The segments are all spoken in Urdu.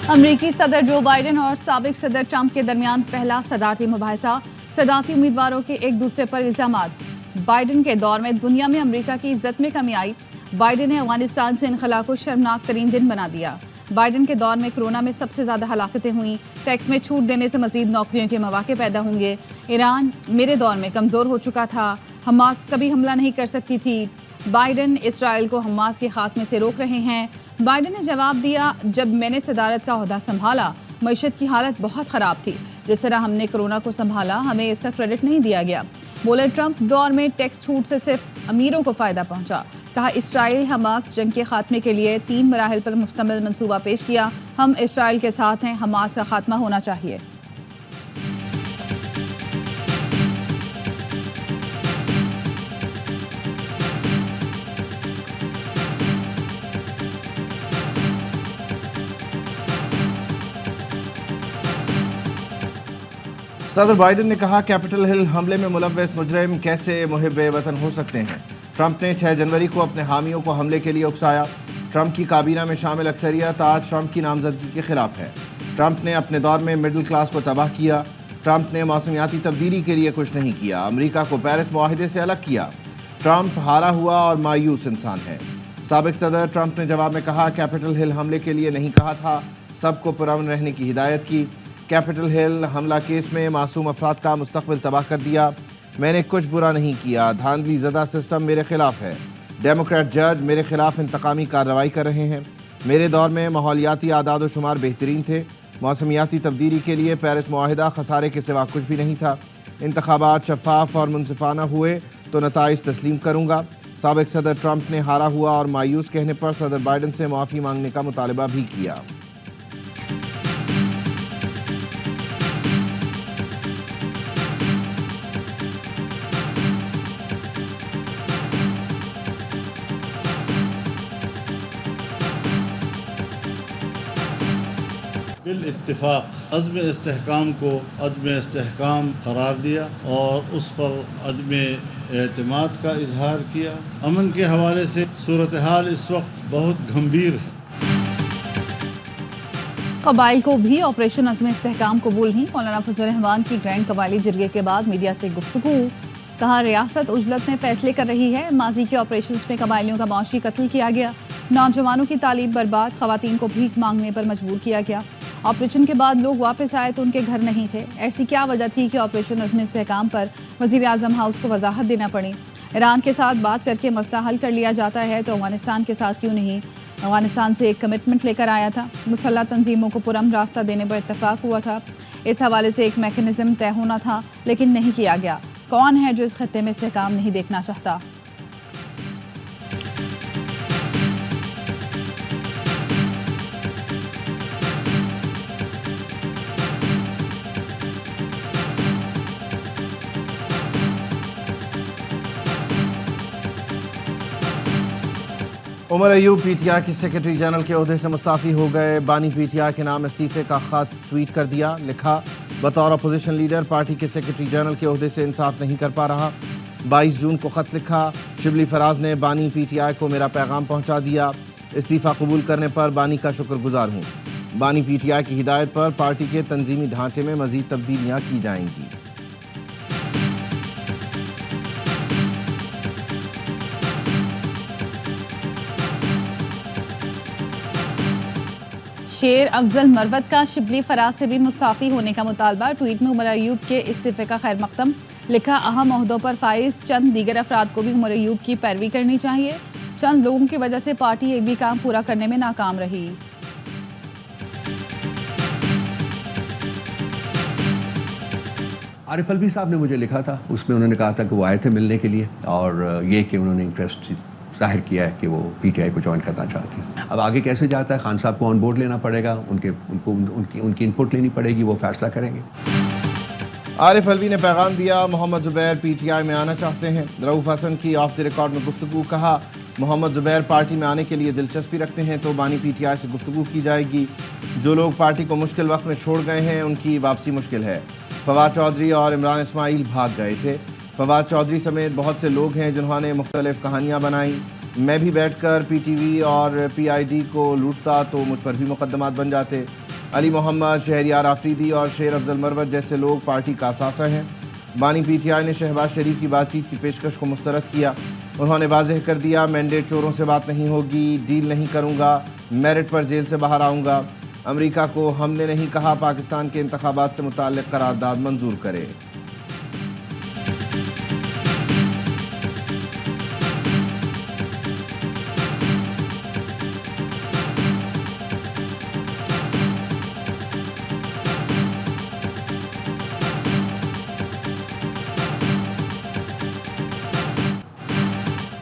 امریکی صدر جو بائیڈن اور سابق صدر ٹرمپ کے درمیان پہلا صدارتی مباحثہ، صدارتی امیدواروں کے ایک دوسرے پر الزامات۔ بائیڈن کے دور میں دنیا میں امریکہ کی عزت میں کمی آئی۔ بائیڈن نے افغانستان سے انخلا کو شرمناک ترین دن بنا دیا۔ بائیڈن کے دور میں کورونا میں سب سے زیادہ ہلاکتیں ہوئیں۔ ٹیکس میں چھوٹ دینے سے مزید نوکریوں کے مواقع پیدا ہوں گے۔ ایران میرے دور میں کمزور ہو چکا تھا۔ حماس کبھی حملہ نہیں کر سکتی تھی۔ بائیڈن اسرائیل کو حماس کے خاتمے سے روک رہے ہیں۔ بائیڈن نے جواب دیا، جب میں نے صدارت کا عہدہ سنبھالا معیشت کی حالت بہت خراب تھی۔ جس طرح ہم نے کورونا کو سنبھالا ہمیں اس کا کریڈٹ نہیں دیا گیا۔ بولے ٹرمپ دور میں ٹیکس چھوٹ سے صرف امیروں کو فائدہ پہنچا۔ کہا اسرائیل حماس جنگ کے خاتمے کے لیے 3 مراحل پر مشتمل منصوبہ پیش کیا۔ ہم اسرائیل کے ساتھ ہیں، حماس کا خاتمہ ہونا چاہیے۔ صدر بائیڈن نے کہا کیپٹل ہل حملے میں ملوث مجرم کیسے محب وطن ہو سکتے ہیں۔ ٹرمپ نے 6 جنوری کو اپنے حامیوں کو حملے کے لیے اکسایا۔ ٹرمپ کی کابینہ میں شامل اکثریت آج ٹرمپ کی نامزدگی کے خلاف ہے۔ ٹرمپ نے اپنے دور میں مڈل کلاس کو تباہ کیا۔ ٹرمپ نے موسمیاتی تبدیلی کے لیے کچھ نہیں کیا۔ امریکہ کو پیرس معاہدے سے الگ کیا۔ ٹرمپ ہارا ہوا اور مایوس انسان ہے۔ سابق صدر ٹرمپ نے جواب میں کہا کیپٹل ہل حملے کے لیے نہیں کہا تھا، سب کو پرامن رہنے کی ہدایت کی۔ کیپٹل ہل حملہ کیس میں معصوم افراد کا مستقبل تباہ کر دیا۔ میں نے کچھ برا نہیں کیا۔ دھاندلی زدہ سسٹم میرے خلاف ہے۔ ڈیموکریٹ جج میرے خلاف انتقامی کارروائی کر رہے ہیں۔ میرے دور میں ماحولیاتی اعداد و شمار بہترین تھے۔ موسمیاتی تبدیلی کے لیے پیرس معاہدہ خسارے کے سوا کچھ بھی نہیں تھا۔ انتخابات شفاف اور منصفانہ ہوئے تو نتائج تسلیم کروں گا۔ سابق صدر ٹرمپ نے ہارا ہوا اور مایوس کہنے پر صدر بائیڈن سے معافی مانگنے کا مطالبہ بھی کیا۔ بالاتفاق عزم استحکام کو عدم استحکام قرار دیا اور اس پر عدم اعتماد کا اظہار کیا۔ امن کے حوالے سے صورتحال اس وقت بہت گھمبیر ہے۔ قبائل کو بھی آپریشن عزم استحکام قبول نہیں۔ مولانا فضل الرحمان کی گرینڈ قبائلی جرگے کے بعد میڈیا سے گفتگو۔ کہا ریاست عجلت میں فیصلے کر رہی ہے۔ ماضی کے آپریشنز میں قبائلیوں کا معاشی قتل کیا گیا، نوجوانوں کی تعلیم برباد، خواتین کو بھیک مانگنے پر مجبور کیا گیا۔ آپریشن کے بعد لوگ واپس آئے تو ان کے گھر نہیں تھے۔ ایسی کیا وجہ تھی کہ آپریشن عزم استحکام پر وزیر اعظم ہاؤس کو وضاحت دینا پڑی؟ ایران کے ساتھ بات کر کے مسئلہ حل کر لیا جاتا ہے تو افغانستان کے ساتھ کیوں نہیں؟ افغانستان سے ایک کمٹمنٹ لے کر آیا تھا، مسلح تنظیموں کو پرامن راستہ دینے پر اتفاق ہوا تھا، اس حوالے سے ایک میکینزم طے ہونا تھا لیکن نہیں کیا گیا۔ کون ہے جو اس خطے میں استحکام نہیں دیکھنا چاہتا؟ Omar Ayub P T I کی سیکرٹری جنرل کے عہدے سے مستعفی ہو گئے۔ بانی پی ٹی آئی کے نام استعفے کا خط ٹویٹ کر دیا۔ لکھا بطور اپوزیشن لیڈر پارٹی کے سیکرٹری جنرل کے عہدے سے انصاف نہیں کر پا رہا۔ 22 جون کو خط لکھا، شبلی فراز نے بانی پی ٹی آئی کو میرا پیغام پہنچا دیا۔ استعفیٰ قبول کرنے پر بانی کا شکر گزار ہوں۔ بانی پی ٹی آئی کی ہدایت پر پارٹی کے تنظیمی ڈھانچے میں مزید تبدیلیاں کی جائیں گی۔ شیر افضل مروت کا شبلی فراز سے بھی مستعفی ہونے کا مطالبہ۔ ٹویٹ میں عمر ایوب کے استعفے کا خیر مقدم۔ لکھا اہم عہدوں پر فائز چند دیگر افراد کو بھی عمر ایوب کی پیروی کرنی چاہیے۔ چند لوگوں کی وجہ سے پارٹی ایک بھی کام پورا کرنے میں ناکام رہی۔ عارف الوی صاحب نے مجھے لکھا تھا، اس میں انہوں نے کہا تھا کہ وہ آئے تھے ملنے کے لیے اور یہ کہ انہوں نے انٹرسٹ ظاہر کیا ہے کہ وہ پی ٹی آئی کو جوائن کرنا چاہتے ہیں۔ اب آگے کیسے جاتا ہے، خان صاحب کو آن بورڈ لینا پڑے گا، ان کی انپٹ لینی پڑے گی، وہ فیصلہ کریں گے۔ عارف الوی نے پیغام دیا محمد زبیر پی ٹی آئی میں آنا چاہتے ہیں۔ رؤوف حسن کی آف دی ریکارڈ میں گفتگو۔ کہا محمد زبیر پارٹی میں آنے کے لیے دلچسپی رکھتے ہیں تو بانی پی ٹی آئی سے گفتگو کی جائے گی۔ جو لوگ پارٹی کو مشکل وقت میں چھوڑ گئے ہیں ان کی واپسی مشکل ہے۔ فواد چودھری اور عمران اسماعیل بھاگ گئے تھے۔ فواد چودھری سمیت بہت سے لوگ ہیں جنہوں نے مختلف کہانیاں بنائیں۔ میں بھی بیٹھ کر پی ٹی وی اور پی آئی ڈی کو لوٹتا تو مجھ پر بھی مقدمات بن جاتے۔ علی محمد، شہریار آفریدی اور شیر افضل مروت جیسے لوگ پارٹی کا اثاثہ ہیں۔ بانی پی ٹی آئی نے شہباز شریف کی بات چیت کی پیشکش کو مسترد کیا۔ انہوں نے واضح کر دیا مینڈیٹ چوروں سے بات نہیں ہوگی، ڈیل نہیں کروں گا، میرٹ پر جیل سے باہر آؤں گا۔ امریکہ کو ہم نے نہیں کہا پاکستان کے انتخابات سے متعلق قرارداد منظور کرے۔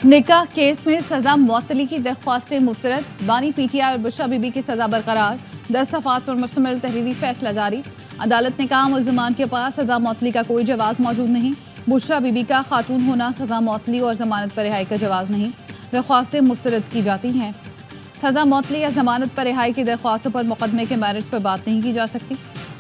نکاح کیس میں سزا معطلی کی درخواستیں مسترد، بانی پی ٹی آئی اور بشرا بی بی کی سزا برقرار، 10 صفحات پر مشتمل تحریری فیصلہ جاری۔ عدالت نے کہا ملزمان کے پاس سزا معطلی کا کوئی جواز موجود نہیں، بشرا بی بی کا خاتون ہونا سزا معطلی اور ضمانت پر رہائی کا جواز نہیں، درخواستیں مسترد کی جاتی ہیں۔ سزا معطلی یا ضمانت پر رہائی کی درخواستوں پر مقدمے کے میرٹس پر بات نہیں کی جا سکتی۔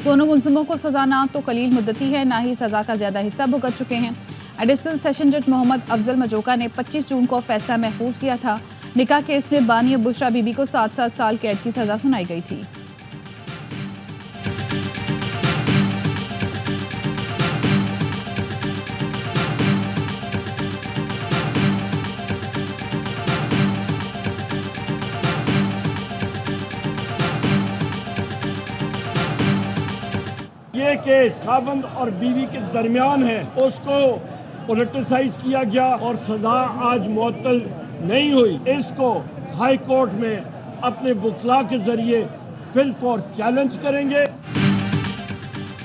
دونوں ملزموں کو سزا نہ تو قلیل مدتی ہے، نہ ہی سزا کا زیادہ حصہ بھگت چکے ہیں۔ ایڈیشنل سیشن جج محمد افضل مجوکا نے 25 جون کو فیصلہ محفوظ کیا تھا۔ نکاح کیس میں بانی اور بشرا بی بی کو 7 سال قید کی سزا سنائی گئی تھی۔ یہ کیس خاوند اور بیوی کے درمیان ہے، اس کو پولیٹیسائز کیا گیا اور سزا آج معطل نہیں ہوئی۔ اس کو ہائی کورٹ میں اپنے وکلاء کے ذریعے فل فور چیلنج کریں گے۔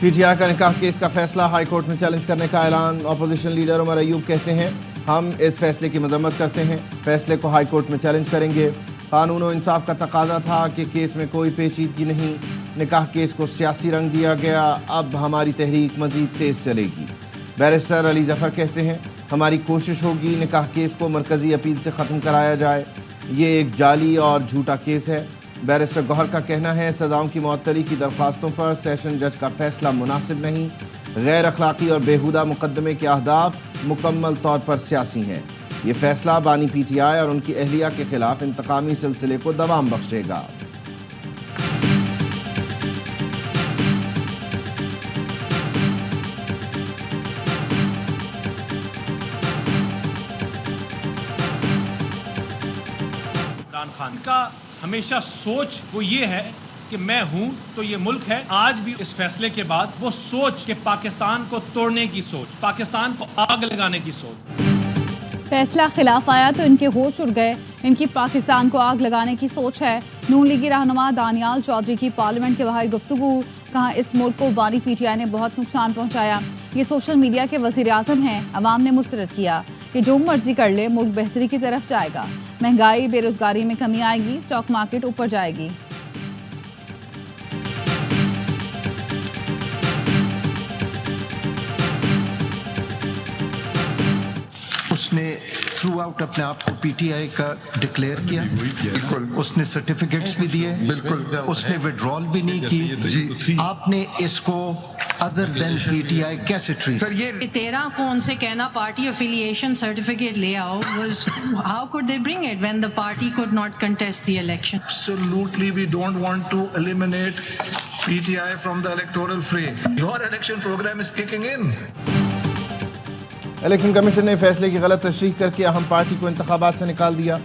پی ٹی آئی کا نکاح کیس کا فیصلہ ہائی کورٹ میں چیلنج کرنے کا اعلان۔ اپوزیشن لیڈر عمر ایوب کہتے ہیں ہم اس فیصلے کی مذمت کرتے ہیں، فیصلے کو ہائی کورٹ میں چیلنج کریں گے۔ قانون و انصاف کا تقاضا تھا کہ کیس میں کوئی پیچیدگی نہیں، نکاح کیس کو سیاسی رنگ دیا گیا، اب ہماری تحریک مزید تیز چلے گی۔ بیرسٹر علی ظفر کہتے ہیں ہماری کوشش ہوگی نکاح کیس کو مرکزی اپیل سے ختم کرایا جائے، یہ ایک جعلی اور جھوٹا کیس ہے۔ بیرسٹر گوہر کا کہنا ہے سزاؤں کی معطلی کی درخواستوں پر سیشن جج کا فیصلہ مناسب نہیں، غیر اخلاقی اور بیہودہ مقدمے کے اہداف مکمل طور پر سیاسی ہیں۔ یہ فیصلہ بانی پی ٹی آئی اور ان کی اہلیہ کے خلاف انتقامی سلسلے کو دوام بخشے گا۔ عمران خان کا ہمیشہ سوچ وہ یہ ہے کہ میں ہوں تو یہ ملک ہے۔ آج بھی اس فیصلے کے بعد وہ سوچ کہ پاکستان کو توڑنے کی سوچ، پاکستان کو آگ لگانے کی سوچ۔ فیصلہ خلاف آیا تو ان کے ہوش اڑ گئے، ان کی پاکستان کو آگ لگانے کی سوچ ہے۔ نون لیگی رہنما دانیال چودھری کی پارلیمنٹ کے باہر گفتگو، کہا اس ملک کو بانی پی ٹی آئی نے بہت نقصان پہنچایا، یہ سوشل میڈیا کے وزیر اعظم ہیں، عوام نے مسترد کیا کہ جو مرضی کر لے ملک بہتری کی طرف جائے گا، مہنگائی بے روزگاری میں کمی آئے گی، اسٹاک مارکیٹ اوپر جائے گی۔ اس نے تھرو آؤٹ اپنے آپ کو پی ٹی آئی کا ڈکلیئر کیا، بالکل اس نے سرٹیفکیٹس بھی دیے، بالکل اس نے وڈرال بھی نہیں کی۔ آپ نے اس کو other then P T I کیسے ٹریٹ؟ سر یہ تیرا کون سے کہنا پارٹی افیلیشن سرٹیفکیٹ لے آؤ، how could they bring it when the party could not contest the election? Absolutely, we don't want to eliminate PTI from the electoral fray. Your election program is kicking in. Election commission نے فیصلے کی غلط تشریح کر کے اہم پارٹی کو انتخابات سے نکال دیا۔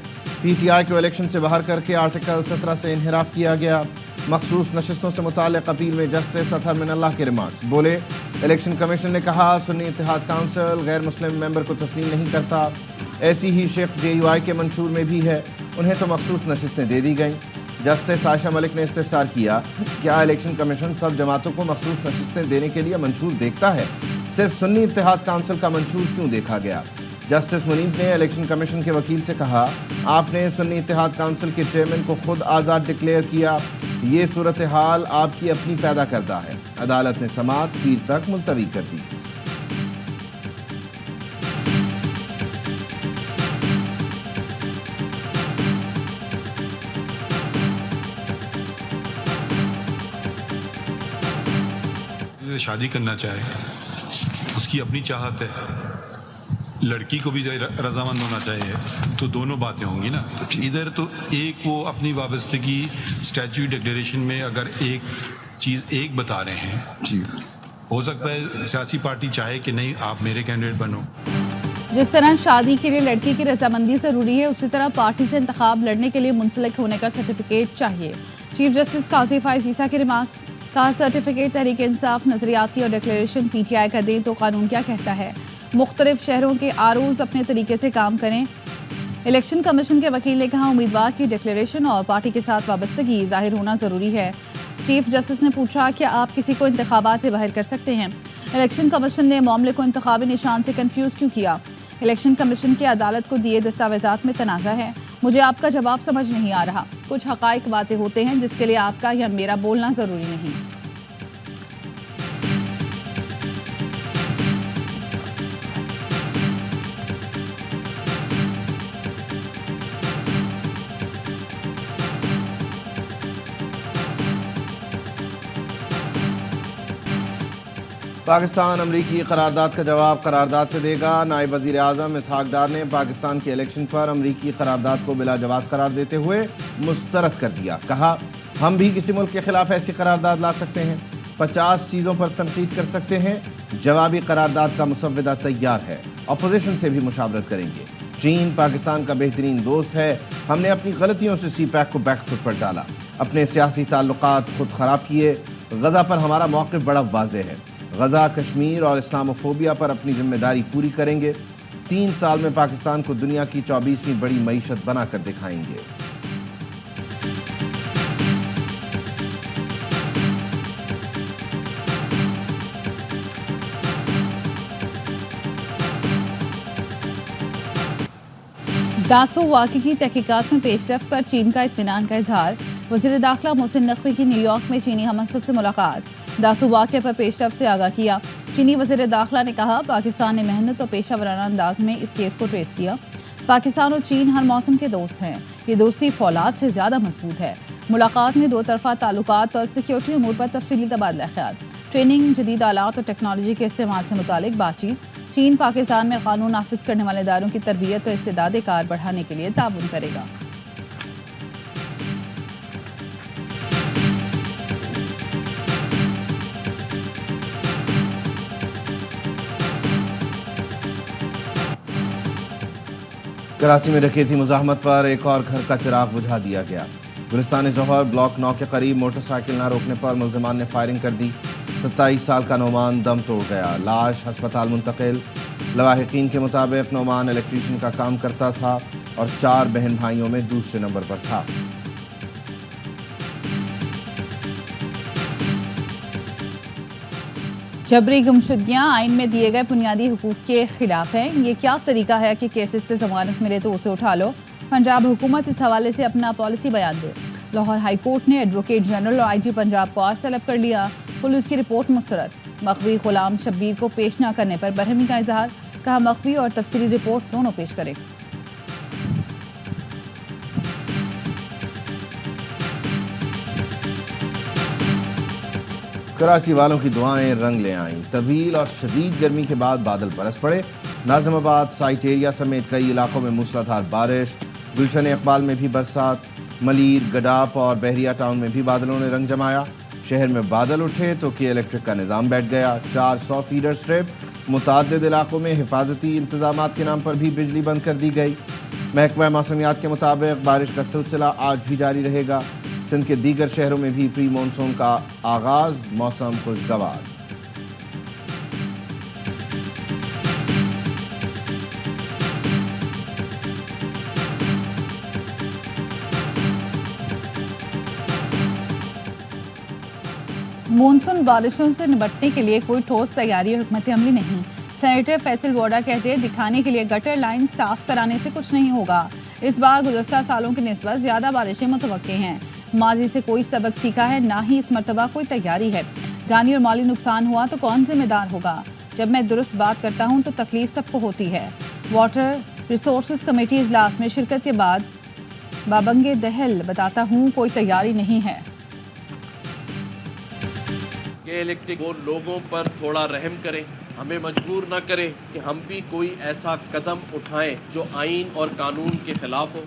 پی ٹی آئی کو الیکشن سے باہر کر کے آرٹیکل 17 سے انحراف کیا گیا۔ مخصوص نشستوں سے متعلق اپیل میں جسٹس اطہر من اللہ کے ریمارکس بولے، الیکشن کمیشن نے کہا سنی اتحاد کونسل غیر مسلم ممبر کو تسلیم نہیں کرتا، ایسی ہی شق جے یو آئی کے منشور میں بھی ہے، انہیں تو مخصوص نشستیں دے دی گئیں۔ جسٹس عائشہ ملک نے استفسار کیا کیا الیکشن کمیشن سب جماعتوں کو مخصوص نشستیں دینے کے لیے منشور دیکھتا ہے، صرف سنی اتحاد کونسل کا منشور کیوں دیکھا گیا؟ جسٹس منیب نے الیکشن کمیشن کے وکیل سے کہا آپ نے سنی اتحاد کونسل کے چیئرمین کو خود آزاد ڈکلیئر کیا، یہ صورتحال آپ کی اپنی پیدا کردہ ہے۔ عدالت نے سماعت پیر تک ملتوی کر دی۔ شادی کرنا چاہے اس کی اپنی چاہت ہے، لڑکی کو بھی رضامند ہونا چاہیے, تو دونوں باتیں ہوں گی نا. ادھر تو ایک وہ اپنی وابستگی اسٹیچو ڈکلیریشن میں اگر ایک چیز ایک بتا رہے ہیں, جی ہو سکتا ہے سیاسی پارٹی چاہے کہ نہیں آپ میرے کینڈیڈیٹ بنو. جس طرح شادی کے لیے لڑکی کی رضامندی ضروری ہے, اسی طرح پارٹی سے انتخاب لڑنے کے لیے منسلک ہونے کا سرٹیفکیٹ چاہیے. چیف جسٹس قاضی فائز عیسیٰ کے ریمارکس. کہا سرٹیفکیٹ تحریک انصاف, نظریاتی اور ڈکلیریشن پی ٹی آئی کا دیں تو قانون کیا کہتا ہے. مختلف شہروں کے آرؤز اپنے طریقے سے کام کریں. الیکشن کمیشن کے وکیل نے کہا امیدوار کی ڈکلیریشن اور پارٹی کے ساتھ وابستگی ظاہر ہونا ضروری ہے. چیف جسٹس نے پوچھا کہ آپ کسی کو انتخابات سے باہر کر سکتے ہیں. الیکشن کمیشن نے معاملے کو انتخابی نشان سے کنفیوز کیوں کیا. الیکشن کمیشن کی عدالت کو دیے دستاویزات میں تنازع ہے. مجھے آپ کا جواب سمجھ نہیں آ رہا. کچھ حقائق واضح ہوتے ہیں جس کے لیے آپ کا یا میرا بولنا ضروری نہیں. پاکستان امریکی قرارداد کا جواب قرارداد سے دے گا. نائب وزیر اعظم اسحاق ڈار نے پاکستان کے الیکشن پر امریکی قرارداد کو بلا جواز قرار دیتے ہوئے مسترد کر دیا. کہا ہم بھی کسی ملک کے خلاف ایسی قرارداد لا سکتے ہیں, 50 چیزوں پر تنقید کر سکتے ہیں. جوابی قرارداد کا مسودہ تیار ہے, اپوزیشن سے بھی مشاورت کریں گے. چین پاکستان کا بہترین دوست ہے. ہم نے اپنی غلطیوں سے سی پیک کو بیک فٹ پر ڈالا, اپنے سیاسی تعلقات خود خراب کیے. غزہ پر ہمارا موقف بڑا واضح ہے. غزہ, کشمیر اور اسلاموفوبیا پر اپنی ذمہ داری پوری کریں گے. 3 سال میں پاکستان کو دنیا کی 24ویں بڑی معیشت بنا کر دکھائیں گے. داسو واقعے کی تحقیقات میں پیش رفت پر چین کا اطمینان کا اظہار. وزیر داخلہ محسن نقوی کی نیو یارک میں چینی ہم منصب سے ملاقات. داسو واقعے پر پیش رفت سے آگاہ کیا. چینی وزیر داخلہ نے کہا پاکستان نے محنت اور پیشہ ورانہ انداز میں اس کیس کو ٹریس کیا. پاکستان اور چین ہر موسم کے دوست ہیں. یہ دوستی فولاد سے زیادہ مضبوط ہے. ملاقات میں 2 طرفہ تعلقات اور سیکیورٹی امور پر تفصیلی تبادلہ خیال. ٹریننگ, جدید آلات اور ٹیکنالوجی کے استعمال سے متعلق بات چیت. چین پاکستان میں قانون نافذ کرنے والے اداروں کی تربیت اور استعداد کار بڑھانے کے لیے تعاون کرے گا. کراچی میں ڈکیتی مزاحمت پر ایک اور گھر کا چراغ بجھا دیا گیا. گلستان ظہر بلاک 9 کے قریب موٹر سائیکل نہ روکنے پر ملزمان نے فائرنگ کر دی. 27 سال کا نعمان دم توڑ گیا. لاش ہسپتال منتقل. لواحقین کے مطابق نعمان الیکٹریشین کا کام کرتا تھا اور 4 بہن بھائیوں میں دوسرے نمبر پر تھا. جبری گمشدگیاں آئین میں دیے گئے بنیادی حقوق کے خلاف ہیں. یہ کیا طریقہ ہے کہ کیسز سے ضمانت ملے تو اسے اٹھا لو. پنجاب حکومت اس حوالے سے اپنا پالیسی بیان دے. لاہور ہائی کورٹ نے ایڈوکیٹ جنرل اور آئی جی پنجاب کو آج طلب کر لیا. پولیس کی رپورٹ مسترد. مخفی غلام شبیر کو پیش نہ کرنے پر برہمی کا اظہار. کہا مخفی اور تفصیلی رپورٹ دونوں پیش کرے. کراچی والوں کی دعائیں رنگ لے آئیں. طویل اور شدید گرمی کے بعد بادل برس پڑے. ناظم آباد, سائٹ ایریا سمیت کئی علاقوں میں موسلادھار بارش. گلشن اقبال میں بھی برسات. ملیر, گڈاپ اور بحریہ ٹاؤن میں بھی بادلوں نے رنگ جمایا. شہر میں بادل اٹھے تو کے الیکٹرک کا نظام بیٹھ گیا. 400 فیڈر سٹرپ. متعدد علاقوں میں حفاظتی انتظامات کے نام پر بھی بجلی بند کر دی گئی. محکمہ موسمیات کے مطابق بارش کا سلسلہ آج بھی جاری رہے گا. سندھ کے دیگر شہروں میں بھی پری مونسون کا آغاز. موسم خوشگوار. مونسون بارشوں سے نمٹنے کے لیے کوئی ٹھوس تیاری اور حکمت عملی نہیں. سینیٹر فیصل ووڈا کہتے ہیں دکھانے کے لیے گٹر لائن صاف کرانے سے کچھ نہیں ہوگا. اس بار گزشتہ سالوں کی نسبت زیادہ بارشیں متوقع ہیں. ماضی سے کوئی سبق سیکھا ہے نہ ہی اس مرتبہ کوئی تیاری ہے. جانی اور مالی نقصان ہوا تو کون ذمہ دار ہوگا. جب میں درست بات کرتا ہوں تو تکلیف سب کو ہوتی ہے. واٹر ریسورسز کمیٹی اجلاس میں شرکت کے بعد بابنگ دہل بتاتا ہوں کوئی تیاری نہیں ہے. کہ الیکٹرک وہ لوگوں پر تھوڑا رحم کریں ہمیں مجبور نہ کرے کہ ہم بھی کوئی ایسا قدم اٹھائیں جو آئین اور قانون کے خلاف ہو۔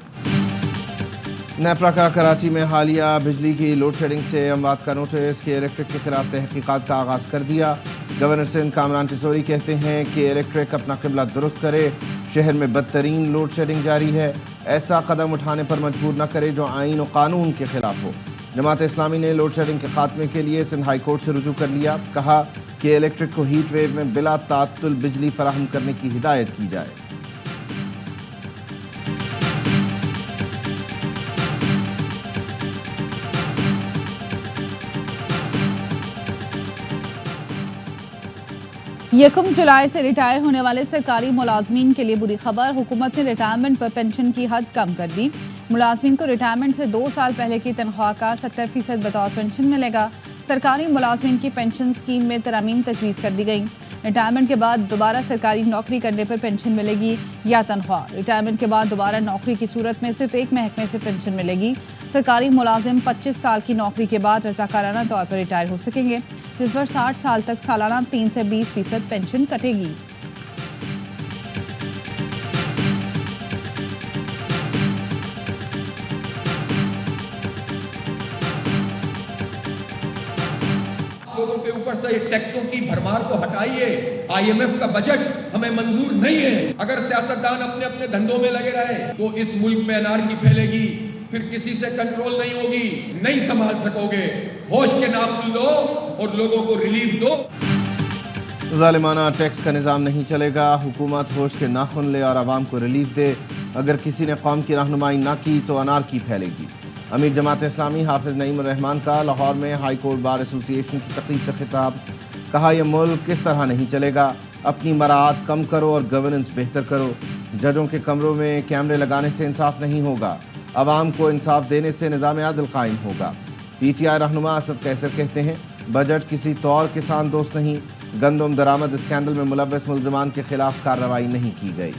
نیپرا کا کراچی میں حالیہ بجلی کی لوڈ شیڈنگ سے اموات کا نوٹس کہ الیکٹرک کے خلاف تحقیقات کا آغاز کر دیا۔ گورنر سندھ کامران ٹیسوری کہتے ہیں کہ الیکٹرک اپنا قبلہ درست کرے، شہر میں بدترین لوڈ شیڈنگ جاری ہے، ایسا قدم اٹھانے پر مجبور نہ کرے جو آئین و قانون کے خلاف ہو۔ جماعت اسلامی نے لوڈ شیڈنگ کے خاتمے کے لیے سندھ ہائی کورٹ سے رجوع کر لیا، کہا کہ الیکٹرک کو ہیٹ ویو میں بلا تعطل بجلی فراہم کرنے کی ہدایت کی جائے۔ یکم جولائی سے ریٹائر ہونے والے سرکاری ملازمین کے لیے بری خبر، حکومت نے ریٹائرمنٹ پر پینشن کی حد کم کر دی۔ ملازمین کو ریٹائرمنٹ سے 2 سال پہلے کی تنخواہ کا 70% بطور پینشن ملے گا۔ سرکاری ملازمین کی پینشن سکیم میں ترامیم تجویز کر دی گئی۔ ریٹائرمنٹ کے بعد دوبارہ سرکاری نوکری کرنے پر پینشن ملے گی یا تنخواہ۔ ریٹائرمنٹ کے بعد دوبارہ نوکری کی صورت میں صرف ایک محکمے سے پینشن ملے گی۔ سرکاری ملازم 25 سال کی نوکری کے بعد رضاکارانہ طور پر ریٹائر ہو سکیں گے، جس پر 60 سال تک سالانہ 3 سے 20% پینشن کٹے گی۔ لوگوں کے اوپر سے ٹیکسوں کی بھرمار کو ہٹائیے۔ آئی ایم ایف کا بجٹ ہمیں منظور نہیں ہے۔ اگر سیاستدان اپنے اپنے دھندوں میں لگے رہے تو اس ملک میں انارکی پھیلے گی، پھر کسی سے کنٹرول نہیں ہوگی، نہیں سنبھال سکو گے۔ ہوش کے ناخن لو اور لوگوں کو ریلیف دو۔ ظالمانہ ٹیکس کا نظام نہیں چلے گا، حکومت ہوش کے ناخن لے اور عوام کو ریلیف دے۔ اگر کسی نے قوم کی رہنمائی نہ کی تو انارکی پھیلے گی۔ امیر جماعت اسلامی حافظ نعیم الرحمان کا لاہور میں ہائی کورٹ بار ایسوسی ایشن کی تقریب سے خطاب، کہا یہ ملک کس طرح نہیں چلے گا، اپنی مراعات کم کرو اور گورننس بہتر کرو۔ ججوں کے کمروں میں کیمرے لگانے سے انصاف نہیں ہوگا، عوام کو انصاف دینے سے نظام عدل قائم ہوگا۔ پی ٹی آئی رہنما اسد قیصر کہتے ہیں بجٹ کسی طور کسان دوست نہیں، گندم درآمد اسکینڈل میں ملوث ملزمان کے خلاف کارروائی نہیں کی گئی۔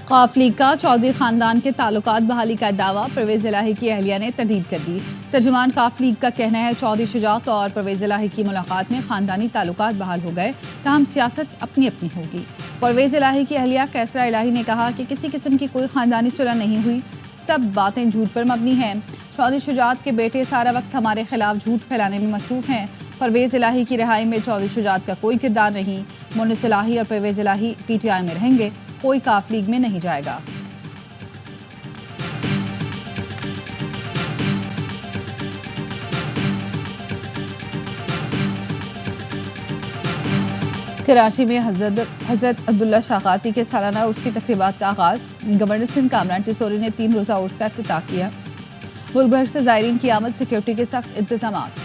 قاف لیگ کا چودھری خاندان کے تعلقات بحالی کا دعویٰ، پرویز الہی کی اہلیہ نے تردید کر دی۔ ترجمان قاف لیگ کا کہنا ہے چودھری شجاعت اور پرویز الہی کی ملاقات میں خاندانی تعلقات بحال ہو گئے، تاہم سیاست اپنی اپنی ہوگی۔ پرویز الہی کی اہلیہ کیسرا الہی نے کہا کہ کسی قسم کی کوئی خاندانی صلح نہیں ہوئی، سب باتیں جھوٹ پر مبنی ہیں۔ چودھری شجاعت کے بیٹے سارا وقت ہمارے خلاف جھوٹ پھیلانے میں مصروف ہیں۔ پرویز الہی کی رہائی میں چودھری شجاعت کا کوئی کردار نہیں۔ مونس الہی اور پرویز الہی پی ٹی آئی میں رہیں گے، کوئی قاف لیگ میں نہیں جائے گا۔ کراچی میں حضرت عبداللہ شاہ غازی کے سالانہ عرس کی تقریبات کا آغاز، گورنر سندھ کامران ٹیسوری نے 3 روزہ عرس کا افتتاح کیا۔ ملک بھر سے زائرین کی آمد، سیکیورٹی کے سخت انتظامات۔